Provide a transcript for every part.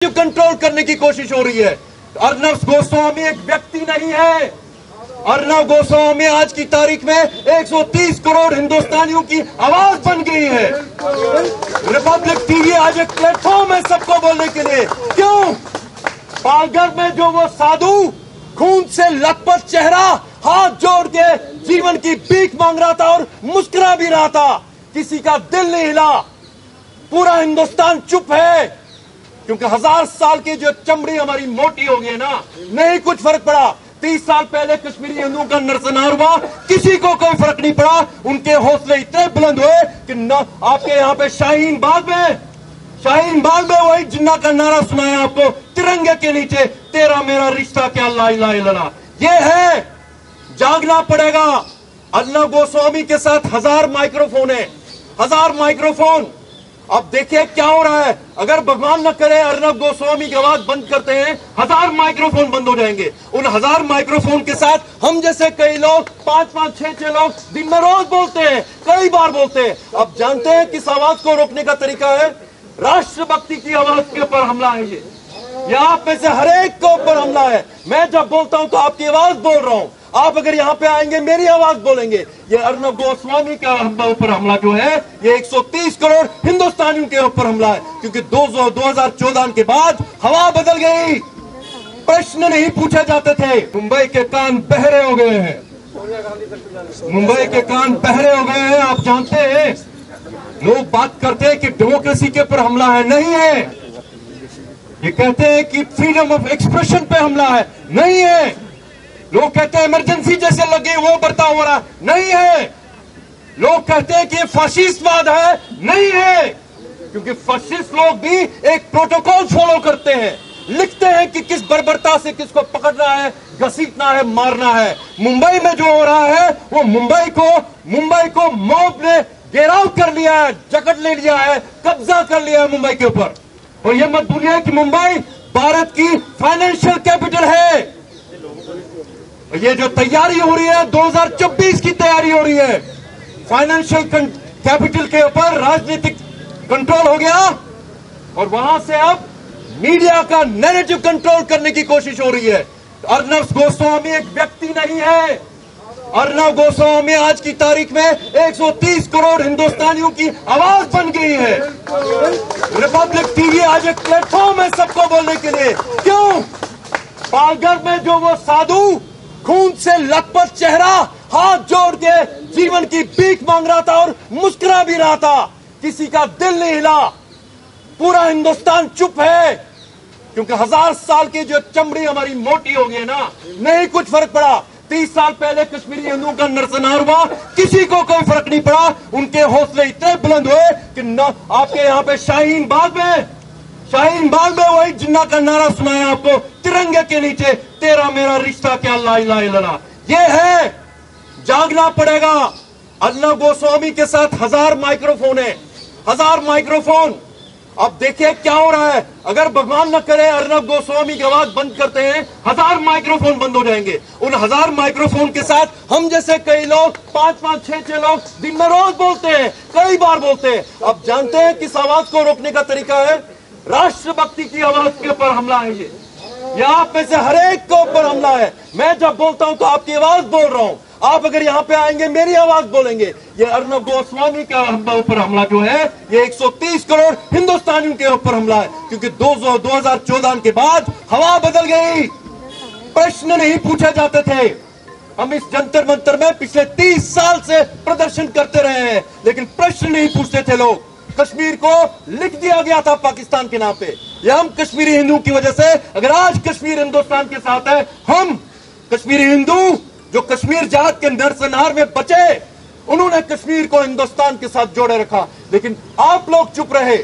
Control करने की कोशिश हो रही है। अर्नब गोस्वामी एक व्यक्ति नहीं है। अर्नब गोस्वामी आज की तारीख में 130 करोड़ हिंदुस्तानियों की आवाज बन गई है। रिपब्लिक टीवी आज एक प्लेटफॉर्म है सबको बोलने के लिए। क्यों? पालघर में जो वो साधु खून से लथपथ चेहरा हाथ जोड़ के जीवन की भीख मांग रहा था और मुस्कुरा भी रहा था, किसी का दिल नहीं हिला। पूरा हिंदुस्तान चुप है क्योंकि 1000 साल की जो चमड़ी हमारी मोटी हो गई ना, नहीं कुछ फर्क पड़ा। 30 साल पहले कश्मीरी हिंदुओं का नरसंहार हुआ, किसी को कोई फर्क नहीं पड़ा। उनके हौसले इतने बुलंद हुए कि न आपके यहाँ पे शाहीन बाग में वही जिन्ना का नारा सुनाया आपको, तिरंगे के नीचे तेरा मेरा रिश्ता क्या ला इलाहा इल्लल्लाह। ये है, जागना पड़ेगा। अर्नब गोस्वामी के साथ 1000 माइक्रोफोन है, 1000 माइक्रोफोन। अब देखिए क्या हो रहा है। अगर भगवान न करे अर्नब गोस्वामी की आवाज बंद करते हैं, 1000 माइक्रोफोन बंद हो जाएंगे। उन 1000 माइक्रोफोन के साथ हम जैसे कई लोग 5-5, 6-6 लोग दिन में रोज बोलते हैं, कई बार बोलते हैं। अब जानते हैं किस आवाज को रोकने का तरीका है? राष्ट्रभक्ति की आवाज के ऊपर हमला है। ये आप में से हर एक के ऊपर हमला है। मैं जब बोलता हूं तो आपकी आवाज बोल रहा हूं, आप अगर यहां पे आएंगे मेरी आवाज बोलेंगे। ये अर्नब गोस्वामी का ऊपर हमला जो है, ये 130 करोड़ हिंदुस्तानियों के ऊपर हमला है। क्योंकि 2014 के बाद हवा बदल गई, प्रश्न नहीं पूछे जाते थे। मुंबई के कान बहरे हो गए हैं, मुंबई के कान बहरे हो गए हैं। आप जानते हैं, लोग बात करते हैं कि डेमोक्रेसी के ऊपर हमला है, नहीं है। ये कहते हैं कि फ्रीडम ऑफ एक्सप्रेशन पे हमला है, नहीं है। लोग कहते हैं इमरजेंसी जैसे लगे वो बर्ताव हो रहा, नहीं है। लोग कहते हैं कि ये फाशिस्टवाद है, नहीं है। क्योंकि फाशिस्ट लोग भी एक प्रोटोकॉल फॉलो करते हैं, लिखते हैं कि किस बर्बरता से किसको पकड़ना है, घसीटना है, मारना है। मुंबई में जो हो रहा है वो मुंबई को मॉब ने घेराव कर लिया है, जकड़ ले लिया है, कब्जा कर लिया है मुंबई के ऊपर। और ये मत भूलिए कि मुंबई भारत की फाइनेंशियल कैपिटल है। ये जो तैयारी हो रही है, 2024 की तैयारी हो रही है। फाइनेंशियल कैपिटल के ऊपर राजनीतिक कंट्रोल हो गया और वहां से अब मीडिया का नैरेटिव कंट्रोल करने की कोशिश हो रही है। अर्नब गोस्वामी एक व्यक्ति नहीं है। अर्नब गोस्वामी आज की तारीख में 130 करोड़ हिंदुस्तानियों की आवाज बन गई है। रिपब्लिक टीवी आज एक प्लेटफॉर्म है सबको बोलने के लिए। क्यों? पालघर में जो वो साधु खून से लथपथ चेहरा हाथ जोड़ के जीवन की भीख मांग रहा था और मुस्कुरा भी रहा था, किसी का दिल नहीं हिला। पूरा हिंदुस्तान चुप है क्योंकि 1000 साल की जो चमड़ी हमारी मोटी हो गई ना, नहीं कुछ फर्क पड़ा। 30 साल पहले कश्मीरी हिंदुओं का नरसंहार हुआ, किसी को कोई फर्क नहीं पड़ा। उनके हौसले इतने बुलंद हुए कि न आपके यहाँ पे शाहीन बाग में वही जिन्ना का नारा सुनाया आपको, तिरंगे के नीचे तेरा मेरा रिश्ता क्या ला इलाहा इल्लल्लाह। ये है, जागना पड़ेगा। अर्नब गोस्वामी के साथ 1000 माइक्रोफोन है, 1000 माइक्रोफोन। अब देखिए क्या हो रहा है। अगर भगवान न करे अर्नब गोस्वामी की आवाज बंद करते हैं, 1000 माइक्रोफोन बंद हो जाएंगे। उन 1000 माइक्रोफोन के साथ हम जैसे कई लोग 5-5, 6-6 लोग दिन में रोज बोलते हैं, कई बार बोलते हैं। अब जानते हैं किस आवाज को रोकने का तरीका है? राष्ट्रभक्ति की आवाज के ऊपर हमला है। ये आप में से हर एक के ऊपर हमला है। मैं जब बोलता हूं तो आपकी आवाज बोल रहा हूं, आप अगर यहां पे आएंगे मेरी आवाज बोलेंगे। ये अर्नब गोस्वामी का ऊपर हमला जो है, ये 130 करोड़ हिंदुस्तानियों के ऊपर हमला है। क्योंकि 2014 के बाद हवा बदल गई, प्रश्न नहीं पूछे जाते थे। हम इस जंतर मंतर में पिछले 30 साल से प्रदर्शन करते रहे हैं, लेकिन प्रश्न नहीं पूछते थे लोग। कश्मीर को लिख दिया गया था पाकिस्तान के नाम पे। ये हम कश्मीरी हिंदू की वजह से, अगर आज कश्मीर हिंदुस्तान के साथ है, हम कश्मीरी हिंदू जो कश्मीर जात के नरसंहार में बचे, उन्होंने कश्मीर को हिंदुस्तान के साथ जोड़े रखा। लेकिन आप लोग चुप रहे।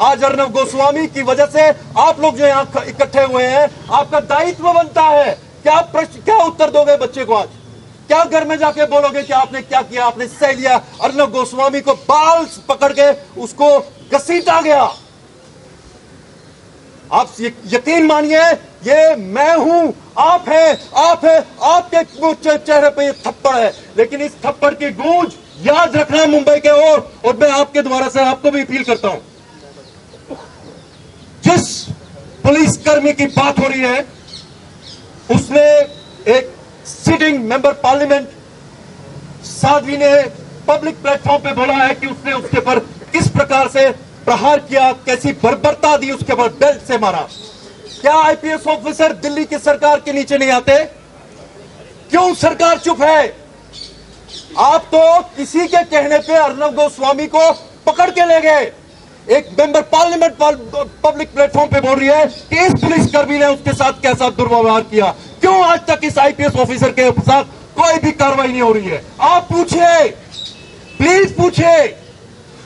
आज अर्नब गोस्वामी की वजह से आप लोग जो यहाँ इकट्ठे हुए हैं, आपका दायित्व बनता है। क्या उत्तर दोगे बच्चे को? आज क्या घर में जाके बोलोगे कि आपने क्या किया? आपने सह लिया। अर्नब गोस्वामी को बाल पकड़ के उसको घसीटा गया। आप यकीन मानिए, ये मैं हूं, आप है, आपके चेहरे पे ये थप्पड़ है, लेकिन इस थप्पड़ की गूंज याद रखना मुंबई के। और मैं आपके द्वारा से आपको भी अपील करता हूं, जिस पुलिसकर्मी की बात हो रही है, उसने एक सिटिंग मेंबर पार्लियामेंट साध्वी ने पब्लिक प्लेटफॉर्म पे बोला है कि उसने उसके पर किस प्रकार से प्रहार किया, कैसी बर्बरता दी, उसके पर बेल्ट से मारा। क्या आईपीएस ऑफिसर दिल्ली की सरकार के नीचे नहीं आते? क्यों सरकार चुप है? आप तो किसी के कहने पे अर्नब गोस्वामी को पकड़ के ले गए। एक मेंबर पार्लियामेंट पब्लिक प्लेटफॉर्म पे बोल रही है कि इस पुलिसकर्मी ने उसके साथ कैसा दुर्व्यवहार किया। क्यों आज तक इस आईपीएस ऑफिसर के साथ कोई भी कार्रवाई नहीं हो रही है? आप पूछिए, प्लीज पूछिए।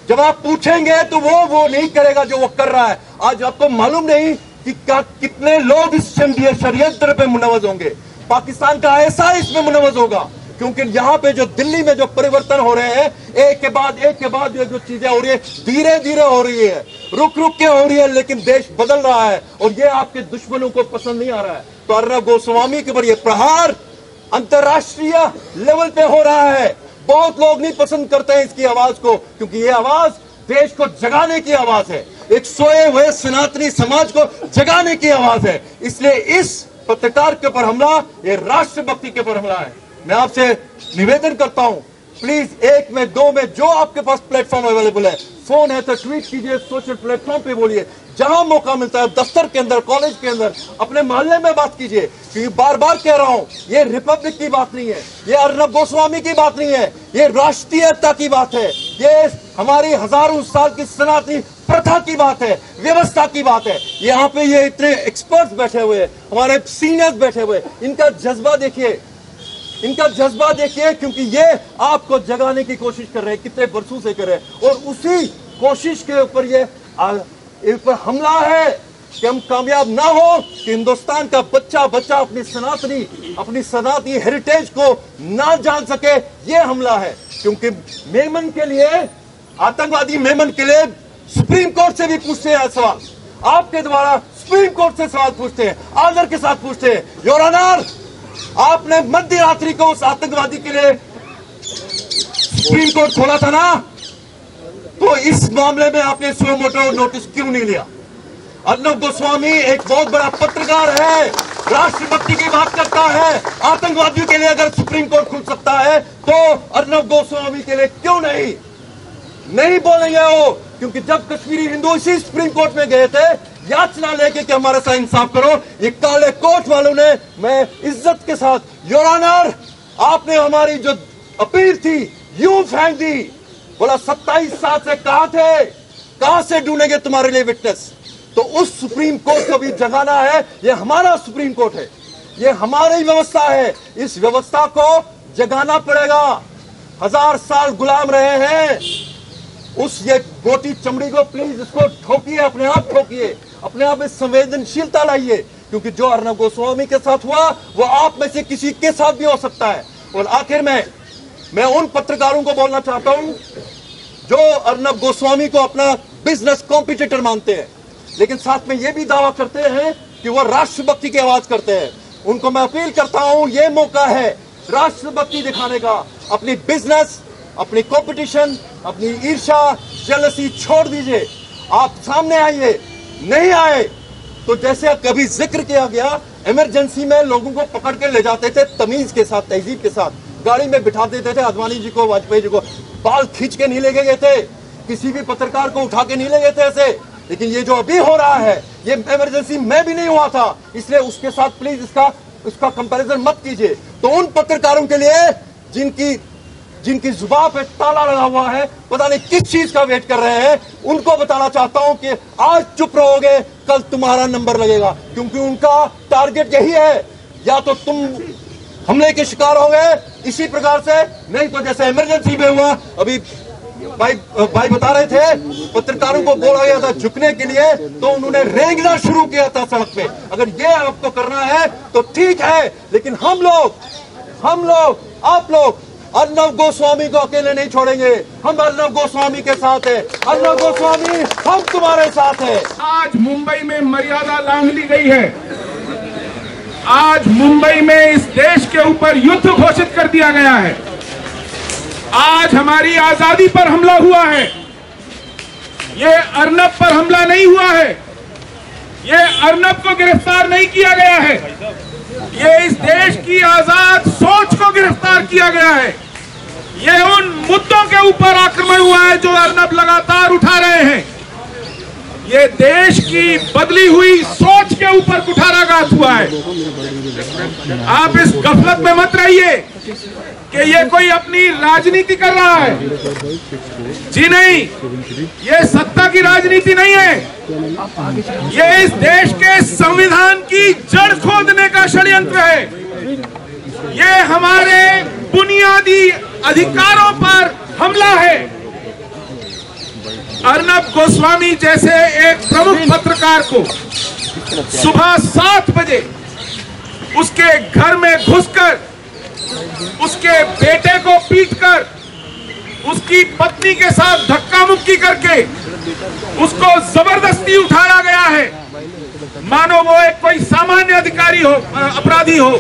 जब आप पूछेंगे तो वो नहीं करेगा जो वो कर रहा है। आज आपको मालूम नहीं कि कितने लोग इस षड्यंत्र पे मुनव्वज होंगे। पाकिस्तान का ऐसा इसमें मुनव्वज होगा, क्योंकि यहां पे जो दिल्ली में जो परिवर्तन हो रहे हैं, एक के बाद जो चीजें हो रही है, धीरे धीरे हो रही है, रुक रुक के हो रही है, लेकिन देश बदल रहा है और ये आपके दुश्मनों को पसंद नहीं आ रहा है। तो अर्नब गोस्वामी के ऊपर ये प्रहार अंतर्राष्ट्रीय लेवल पे हो रहा है। बहुत लोग नहीं पसंद करते हैं इसकी आवाज को, क्योंकि ये आवाज देश को जगाने की आवाज है, एक सोए हुए सनातनी समाज को जगाने की आवाज है। इसलिए इस पत्रकार के ऊपर हमला ये राष्ट्रभक्ति के ऊपर हमला है। मैं आपसे निवेदन करता हूं, प्लीज 1 में 2 में जो आपके पास प्लेटफॉर्म अवेलेबल है, फोन है तो ट्वीट कीजिए, सोशल प्लेटफॉर्म पे बोलिए, जहां मौका मिलता है, दफ्तर के अंदर, कॉलेज के अंदर, अपने मोहल्ले में बात कीजिए। क्योंकि बार बार कह रहा हूं, ये रिपब्लिक की बात नहीं है, ये अर्नब गोस्वामी की बात नहीं है, ये राष्ट्रीयता की बात है, ये हमारी हजारों साल की सनातनी प्रथा की बात है, व्यवस्था की बात है। यहाँ पे ये इतने एक्सपर्ट्स बैठे हुए, हमारे सीनियर्स बैठे हुए, इनका जज्बा देखिए, इनका जज्बा देखिए, क्योंकि ये आपको जगाने की कोशिश कर रहे हैं, कितने बरसों से कर रहे हैं, और उसी कोशिश के ऊपर ये ऊपर हमला है कि हम कामयाब ना हो, कि हिंदुस्तान का बच्चा अपनी सनातनी हेरिटेज को ना जान सके, ये हमला है। क्योंकि मेमन के लिए, आतंकवादी मेमन के लिए सुप्रीम कोर्ट से भी पूछते हैं सवाल, आपके द्वारा सुप्रीम कोर्ट से सवाल पूछते हैं, आदर के साथ पूछते हैं। योर ऑनर, आपने मध्य रात्रि को उस आतंकवादी के लिए सुप्रीम कोर्ट खोला था ना, तो इस मामले में आपने सुओ मोटो नोटिस क्यों नहीं लिया? अर्नब गोस्वामी एक बहुत बड़ा पत्रकार है, राष्ट्रभक्ति की बात करता है। आतंकवादियों के लिए अगर सुप्रीम कोर्ट खुल सकता है तो अर्नब गोस्वामी के लिए क्यों नहीं बोलेंगे वो? क्योंकि जब कश्मीरी हिंदू इसी सुप्रीम कोर्ट में गए थे याचना लेके कि हमारे साथ इंसाफ करो, ये काले कोट वालों ने, मैं इज्जत के साथ, योर ऑनर, आपने हमारी जो अपील थी यूं फेंक दी। बोला 27 साल से कहां थे, कहां से ढूंढेंगे तुम्हारे लिए विटनेस? तो उस सुप्रीम कोर्ट को भी जगाना है। ये हमारा सुप्रीम कोर्ट है, ये हमारी व्यवस्था है, इस व्यवस्था को जगाना पड़ेगा। 1000 साल गुलाम रहे हैं, उस ये गोटी चमड़ी को प्लीज इसको ठोकिए, अपने आप ठोकिए, अपने आप में संवेदनशीलता लाइए, क्योंकि जो अर्नब गोस्वामी के साथ हुआ वो आप में से किसी के साथ भी हो सकता है। और आखिर में मैं उन पत्रकारों को बोलना चाहता हूं जो अर्नब गोस्वामी को अपना बिजनेस कॉम्पिटिटर मानते हैं, लेकिन साथ में ये भी दावा करते हैं कि वो राष्ट्रभक्ति की आवाज करते हैं। उनको मैं अपील करता हूं, ये मौका है राष्ट्रभक्ति दिखाने का। अपनी बिजनेस, अपनी कंपटीशन, अपनी ईर्ष्या, जेलसी छोड़ दीजिए, आप सामने आइए। नहीं आए तो जैसे कभी जिक्र किया गया, इमरजेंसी में लोगों को पकड़ के ले जाते थे, तमीज के साथ, तहजीब के साथ गाड़ी में बिठा देते थे। आडवाणी जी को, वाजपेयी जी को बाल खींच के नहीं ले गए थे, किसी भी पत्रकार को उठा के नहीं ले गए थे ऐसे। लेकिन ये जो अभी हो रहा है, ये इमरजेंसी में भी नहीं हुआ था, इसलिए उसके साथ प्लीज इसका कंपैरिजन मत कीजिए। तो उन पत्रकारों के लिए जिनकी जुबान पे ताला लगा हुआ है, पता नहीं किस चीज का वेट कर रहे हैं, उनको बताना चाहता हूं कि आज चुप रहोगे, कल तुम्हारा नंबर लगेगा। क्योंकि उनका टारगेट यही है, या तो तुम हमले के शिकार हो गए इसी प्रकार से, नहीं तो जैसे इमरजेंसी में हुआ। अभी भाई बता रहे थे, पत्रकारों को बोला गया था झुकने के लिए, तो उन्होंने रेंगना शुरू किया था सड़क पे। अगर ये आपको करना है तो ठीक है, लेकिन हम लोग आप लोग अर्नब गोस्वामी को अकेले नहीं छोड़ेंगे। हम अर्नब गोस्वामी के साथ हैं। अर्नब गोस्वामी, हम तुम्हारे साथ हैं। आज मुंबई में मर्यादा लांघ ली गई है। आज मुंबई में इस देश के ऊपर युद्ध घोषित कर दिया गया है। आज हमारी आजादी पर हमला हुआ है। ये अर्नब पर हमला नहीं हुआ है, ये अर्नब को गिरफ्तार नहीं किया गया है, ये इस देश की आजाद सोच को गिरफ्तार किया गया है। ये उन मुद्दों के ऊपर आक्रमण हुआ है जो अर्नब लगातार उठा रहे हैं। ये देश की बदली हुई सोच के ऊपर कुठाराघात हुआ है। आप इस गफलत में मत रहिए कि ये कोई अपनी राजनीति कर रहा है। जी नहीं, ये सत्ता की राजनीति नहीं है, ये इस देश के संविधान की जड़ खोदने का षड्यंत्र है। ये हमारे बुनियादी अधिकारों पर हमला है। अर्नब गोस्वामी जैसे एक प्रमुख पत्रकार को सुबह 7 बजे उसके घर में घुसकर उसके बेटे को पीटकर उसकी पत्नी के साथ धक्का मुक्की करके उसको जबरदस्ती उठाया गया है, मानो वो एक कोई सामान्य अधिकारी हो, अपराधी हो।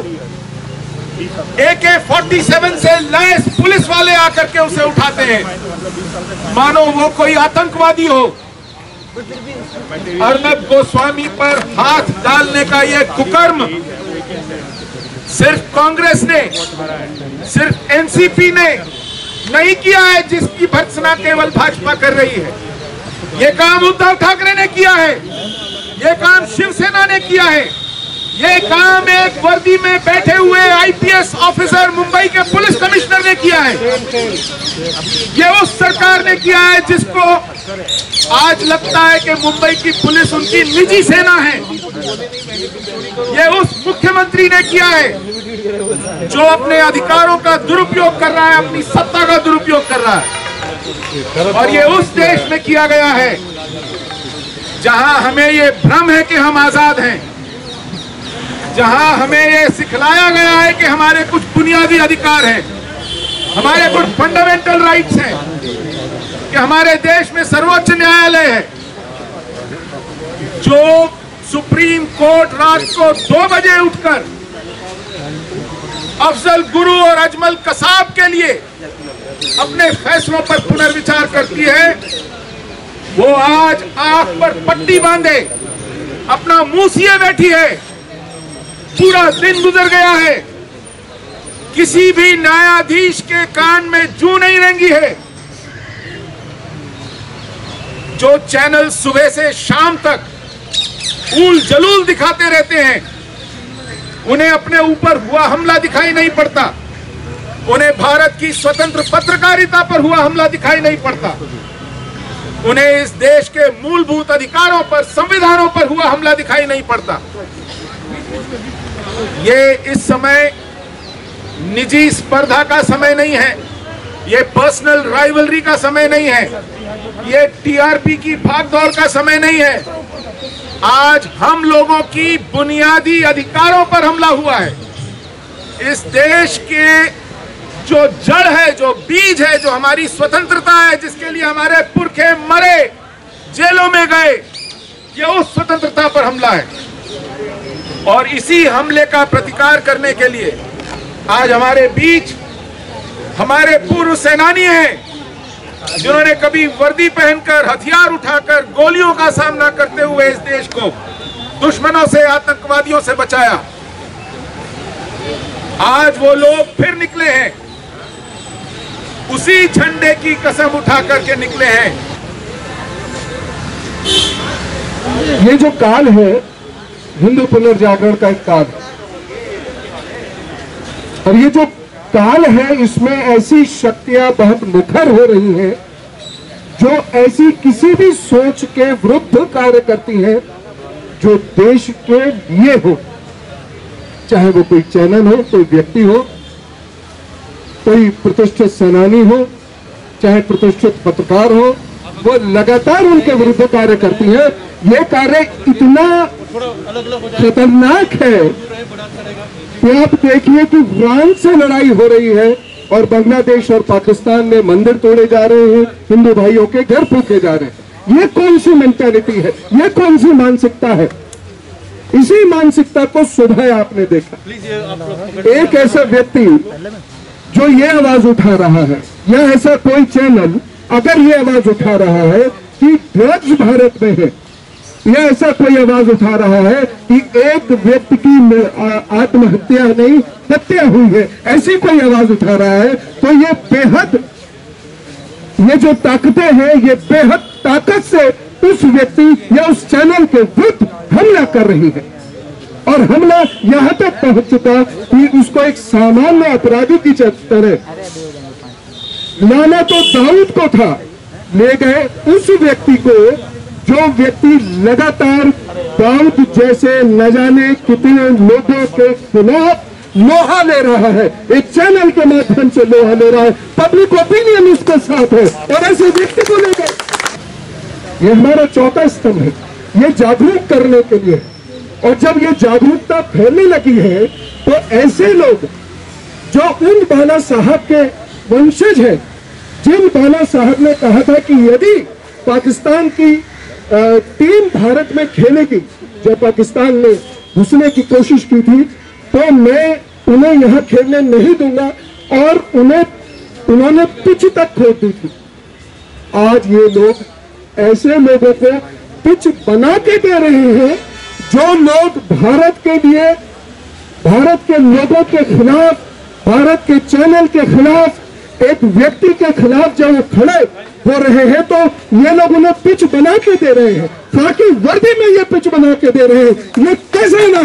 AK-47 से लैस पुलिस वाले आकर के उसे उठाते हैं, मानो वो कोई आतंकवादी हो। अर्नब गोस्वामी पर हाथ डालने का यह कुकर्म सिर्फ कांग्रेस ने, सिर्फ एनसीपी ने नहीं किया है, जिसकी भर्त्सना केवल भाजपा कर रही है। यह काम उद्धव ठाकरे ने किया है, यह काम शिवसेना ने किया है, ये काम एक वर्दी में बैठे हुए आईपीएस ऑफिसर मुंबई के पुलिस कमिश्नर ने किया है। ये उस सरकार ने किया है जिसको आज लगता है कि मुंबई की पुलिस उनकी निजी सेना है। ये उस मुख्यमंत्री ने किया है जो अपने अधिकारों का दुरुपयोग कर रहा है, अपनी सत्ता का दुरुपयोग कर रहा है। और ये उस देश में किया गया है जहां हमें ये भ्रम है कि हम आजाद हैं, जहां हमें यह सिखलाया गया है कि हमारे कुछ बुनियादी अधिकार हैं, हमारे कुछ फंडामेंटल राइट्स हैं, कि हमारे देश में सर्वोच्च न्यायालय है जो सुप्रीम कोर्ट रात को 2 बजे उठकर अफजल गुरु और अजमल कसाब के लिए अपने फैसलों पर पुनर्विचार करती है। वो आज आंख पर पट्टी बांधे अपना मुंह सिए बैठी है। पूरा दिन गुजर गया है, किसी भी न्यायाधीश के कान में जूं नहीं रेंगी है। जो चैनल सुबह से शाम तक ऊल जलूल दिखाते रहते हैं, उन्हें अपने ऊपर हुआ हमला दिखाई नहीं पड़ता, उन्हें भारत की स्वतंत्र पत्रकारिता पर हुआ हमला दिखाई नहीं पड़ता, उन्हें इस देश के मूलभूत अधिकारों पर, संविधानों पर हुआ हमला दिखाई नहीं पड़ता। ये इस समय निजी स्पर्धा का समय नहीं है, ये पर्सनल राइवलरी का समय नहीं है, ये टीआरपी की भागदौड़ का समय नहीं है। आज हम लोगों की बुनियादी अधिकारों पर हमला हुआ है। इस देश के जो जड़ है, जो बीज है, जो हमारी स्वतंत्रता है, जिसके लिए हमारे पुरखे मरे, जेलों में गए, ये उस स्वतंत्रता पर हमला है। और इसी हमले का प्रतिकार करने के लिए आज हमारे बीच हमारे पूर्व सेनानी हैं जिन्होंने कभी वर्दी पहनकर, हथियार उठाकर गोलियों का सामना करते हुए इस देश को दुश्मनों से, आतंकवादियों से बचाया। आज वो लोग फिर निकले हैं, उसी झंडे की कसम उठा करके निकले हैं। ये जो काल है, हिंदू पुनर्जागरण का एक काल, और ये जो काल है इसमें ऐसी शक्तियां बहुत मुखर हो रही हैं जो ऐसी किसी भी सोच के विरुद्ध कार्य करती हैं जो देश के लिए हो, चाहे वो कोई चैनल हो, कोई व्यक्ति हो, कोई प्रतिष्ठित सेनानी हो, चाहे प्रतिष्ठित पत्रकार हो, वो लगातार उनके विरुद्ध कार्य करती है। ये कार्य इतना खतरनाक है कि आप देखिए कि फ्रांस से लड़ाई हो रही है और बांग्लादेश और पाकिस्तान में मंदिर तोड़े जा रहे हैं, हिंदू भाइयों के घर फूके जा रहे हैं। ये कौन सी मेंटालिटी है, ये कौन सी मानसिकता है? इसी मानसिकता को सुबह आपने देखा। एक ऐसा व्यक्ति जो ये आवाज उठा रहा है, या ऐसा कोई चैनल अगर ये आवाज उठा रहा है कि ड्रग्स भारत में है, या ऐसा कोई आवाज उठा रहा है कि एक व्यक्ति की आत्महत्या नहीं, हत्या हुई है, ऐसी कोई आवाज उठा रहा है, तो ये बेहद, ये जो ताकतें हैं, ये बेहद ताकत से उस व्यक्ति या उस चैनल के विरुद्ध हमला कर रही है। और हमला यहां तक पहुंच चुका कि उसको एक सामान्य अपराधी की तरह लाना तो दाऊद को था, ले गए उस व्यक्ति को जो व्यक्ति लगातार दाऊद जैसे न जाने कितने लोगों के खिलाफ लोहा ले रहा है, एक चैनल के माध्यम से लोहा ले रहा है, पब्लिक ओपिनियन उसके साथ है, और ऐसे व्यक्ति को ले गए। ये हमारा चौथा स्तंभ है, ये जागरूक करने के लिए। और जब ये जागरूकता फैलने लगी है तो ऐसे लोग जो उन बाला साहब के वंशज हैं, जिन बाला साहब ने कहा था कि यदि पाकिस्तान की टीम भारत में खेलेगी, जब पाकिस्तान ने घुसने की कोशिश की थी, तो मैं उन्हें यहां खेलने नहीं दूंगा, और उन्होंने पिच तक खोद दी थी। आज ये लोग ऐसे लोगों को पिच बना के दे रहे हैं जो लोग भारत के लिए, भारत के लोगों के खिलाफ, भारत के चैनल के खिलाफ, एक व्यक्ति के खिलाफ जब वो खड़े हो रहे हैं, तो ये लोग उन्हें पिच बना के दे रहे हैं, ताकि वर्दी में ये पिच बना के दे रहे हैं। ये कैसे ना